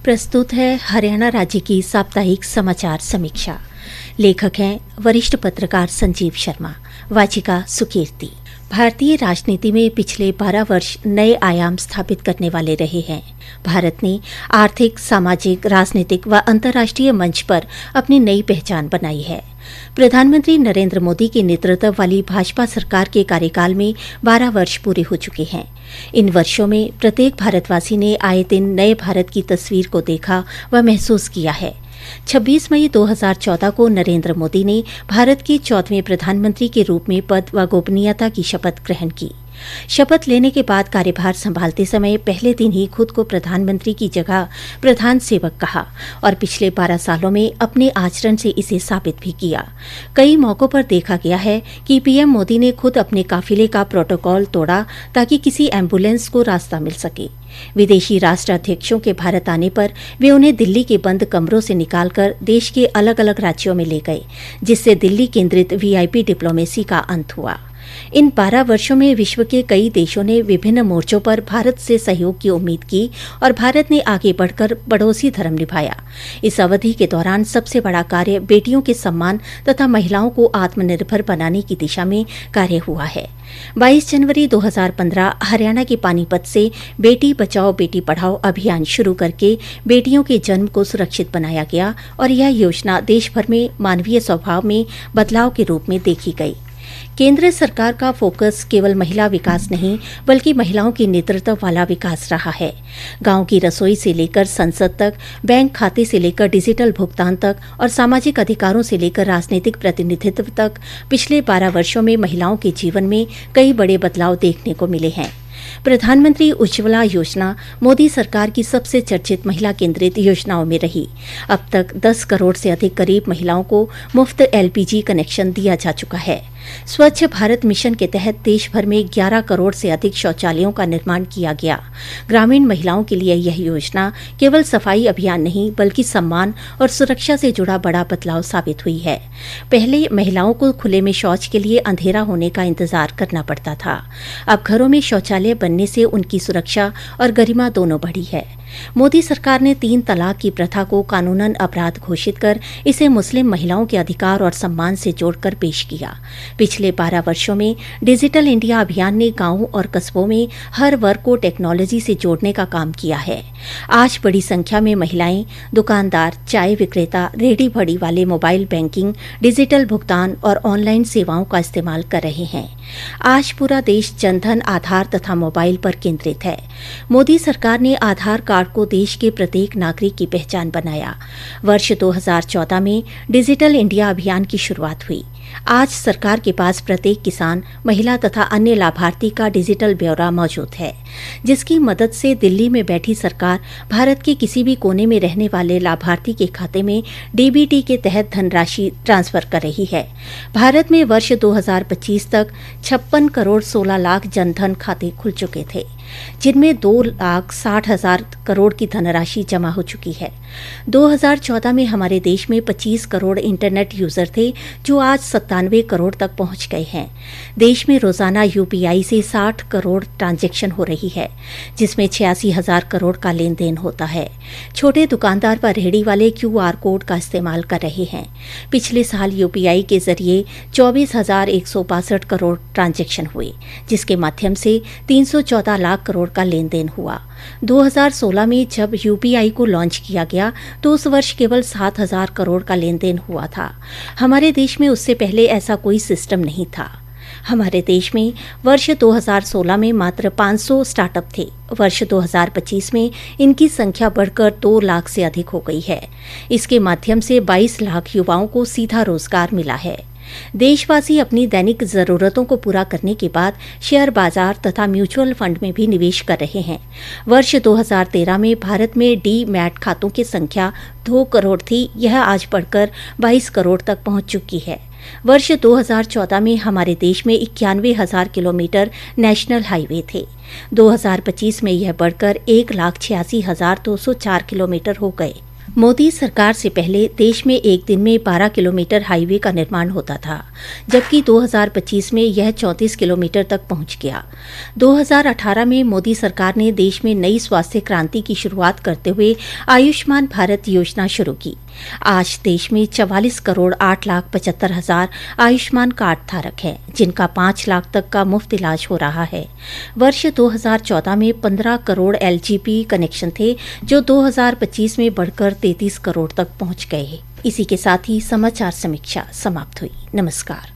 प्रस्तुत है हरियाणा राज्य की साप्ताहिक समाचार समीक्षा। लेखक हैं वरिष्ठ पत्रकार संजीव शर्मा। वाचिका सुकीर्ति। भारतीय राजनीति में पिछले 12 वर्ष नए आयाम स्थापित करने वाले रहे हैं। भारत ने आर्थिक, सामाजिक, राजनीतिक व अंतर्राष्ट्रीय मंच पर अपनी नई पहचान बनाई है। प्रधानमंत्री नरेंद्र मोदी के नेतृत्व वाली भाजपा सरकार के कार्यकाल में 12 वर्ष पूरे हो चुके हैं। इन वर्षों में प्रत्येक भारतवासी ने आए दिन नए भारत की तस्वीर को देखा व महसूस किया है। 26 मई 2014 को नरेंद्र मोदी ने भारत के 14वें प्रधानमंत्री के रूप में पद व गोपनीयता की शपथ ग्रहण की। शपथ लेने के बाद कार्यभार संभालते समय पहले दिन ही खुद को प्रधानमंत्री की जगह प्रधान सेवक कहा और पिछले 12 सालों में अपने आचरण से इसे साबित भी किया। कई मौकों पर देखा गया है कि पीएम मोदी ने खुद अपने काफिले का प्रोटोकॉल तोड़ा ताकि किसी एम्बुलेंस को रास्ता मिल सके। विदेशी राष्ट्राध्यक्षों के भारत आने पर वे उन्हें दिल्ली के बंद कमरों से निकालकर देश के अलग अलग राज्यों में ले गए, जिससे दिल्ली केंद्रित वीआईपी डिप्लोमेसी का अंत हुआ। इन 12 वर्षों में विश्व के कई देशों ने विभिन्न मोर्चों पर भारत से सहयोग की उम्मीद की और भारत ने आगे बढ़कर पड़ोसी धर्म निभाया। इस अवधि के दौरान सबसे बड़ा कार्य बेटियों के सम्मान तथा महिलाओं को आत्मनिर्भर बनाने की दिशा में कार्य हुआ है। 22 जनवरी 2015 हरियाणा के पानीपत से बेटी बचाओ बेटी पढ़ाओ अभियान शुरू करके बेटियों के जन्म को सुरक्षित बनाया गया और यह योजना देश भर में मानवीय स्वभाव में बदलाव के रूप में देखी गई। केंद्र सरकार का फोकस केवल महिला विकास नहीं बल्कि महिलाओं की नेतृत्व वाला विकास रहा है। गांव की रसोई से लेकर संसद तक, बैंक खाते से लेकर डिजिटल भुगतान तक और सामाजिक अधिकारों से लेकर राजनीतिक प्रतिनिधित्व तक पिछले 12 वर्षों में महिलाओं के जीवन में कई बड़े बदलाव देखने को मिले हैं। प्रधानमंत्री उज्ज्वला योजना मोदी सरकार की सबसे चर्चित महिला केंद्रित योजनाओं में रही। अब तक 10 करोड़ से अधिक गरीब महिलाओं को मुफ्त एलपीजी कनेक्शन दिया जा चुका है। स्वच्छ भारत मिशन के तहत देश भर में 11 करोड़ से अधिक शौचालयों का निर्माण किया गया। ग्रामीण महिलाओं के लिए यह योजना केवल सफाई अभियान नहीं बल्कि सम्मान और सुरक्षा से जुड़ा बड़ा बदलाव साबित हुई है। पहले महिलाओं को खुले में शौच के लिए अंधेरा होने का इंतजार करना पड़ता था। अब घरों में शौचालय बनने से उनकी सुरक्षा और गरिमा दोनों बढ़ी है। मोदी सरकार ने 3 तलाक की प्रथा को कानूनन अपराध घोषित कर इसे मुस्लिम महिलाओं के अधिकार और सम्मान से जोड़कर पेश किया। पिछले 12 वर्षों में डिजिटल इंडिया अभियान ने गांवों और कस्बों में हर वर्ग को टेक्नोलॉजी से जोड़ने का काम किया है। आज बड़ी संख्या में महिलाएं, दुकानदार, चाय विक्रेता, रेहड़ी फड़ी वाले मोबाइल बैंकिंग, डिजिटल भुगतान और ऑनलाइन सेवाओं का इस्तेमाल कर रहे हैं। आज पूरा देश जनधन, आधार तथा मोबाइल पर केंद्रित है। मोदी सरकार ने आधार कार्ड को देश के प्रत्येक नागरिक की पहचान बनाया। वर्ष 2014 में डिजिटल इंडिया अभियान की शुरुआत हुई। आज सरकार के पास प्रत्येक किसान, महिला तथा अन्य लाभार्थी का डिजिटल ब्यौरा मौजूद है, जिसकी मदद से दिल्ली में बैठी सरकार भारत के किसी भी कोने में रहने वाले लाभार्थी के खाते में डीबीटी के तहत धनराशि ट्रांसफर कर रही है। भारत में वर्ष 2025 तक 56 करोड़ 16 लाख जनधन खाते खुल चुके थे, जिनमें 2,60,000 करोड़ की धनराशि जमा हो चुकी है। 2014 में हमारे देश में 25 करोड़ इंटरनेट यूजर थे, जो आज 97 करोड़ तक पहुंच गए हैं। देश में रोजाना यूपीआई से 60 करोड़ ट्रांजैक्शन हो रही है, जिसमें 86,000 करोड़ का लेन देन होता है। छोटे दुकानदार व रेहड़ी वाले क्यूआर कोड का इस्तेमाल कर रहे हैं। पिछले साल यूपीआई के जरिए 24,162 करोड़ ट्रांजैक्शन हुए, जिसके माध्यम से 314 लाख करोड़ का लेन देन हुआ। 2016 में जब यूपीआई को लॉन्च किया गया तो उस वर्ष केवल 7,000 करोड़ का लेन देन हुआ था। हमारे देश में उससे पहले ऐसा कोई सिस्टम नहीं था। हमारे देश में वर्ष 2016 में मात्र 500 स्टार्टअप थे। वर्ष 2025 में इनकी संख्या बढ़कर 2 लाख से अधिक हो गई है। इसके माध्यम से 22 लाख युवाओं को सीधा रोजगार मिला है। देशवासी अपनी दैनिक जरूरतों को पूरा करने के बाद शेयर बाजार तथा म्यूचुअल फंड में भी निवेश कर रहे हैं। वर्ष 2013 में भारत में डीमैट खातों की संख्या 2 करोड़ थी, यह आज बढ़कर 22 करोड़ तक पहुंच चुकी है। वर्ष 2014 में हमारे देश में 91,000 किलोमीटर नेशनल हाईवे थे। 2025 में यह बढ़कर 1,86,204 किलोमीटर हो गए। मोदी सरकार से पहले देश में एक दिन में 12 किलोमीटर हाईवे का निर्माण होता था, जबकि 2025 में यह 34 किलोमीटर तक पहुंच गया। 2018 में मोदी सरकार ने देश में नई स्वास्थ्य क्रांति की शुरुआत करते हुए आयुष्मान भारत योजना शुरू की। आज देश में 44 करोड़ 8,75,000 आयुष्मान कार्ड धारक हैं, जिनका 5 लाख तक का मुफ्त इलाज हो रहा है। वर्ष 2014 में 15 करोड़ LGP कनेक्शन थे, जो 2025 में बढ़कर 33 करोड़ तक पहुंच गए। इसी के साथ ही समाचार समीक्षा समाप्त हुई। नमस्कार।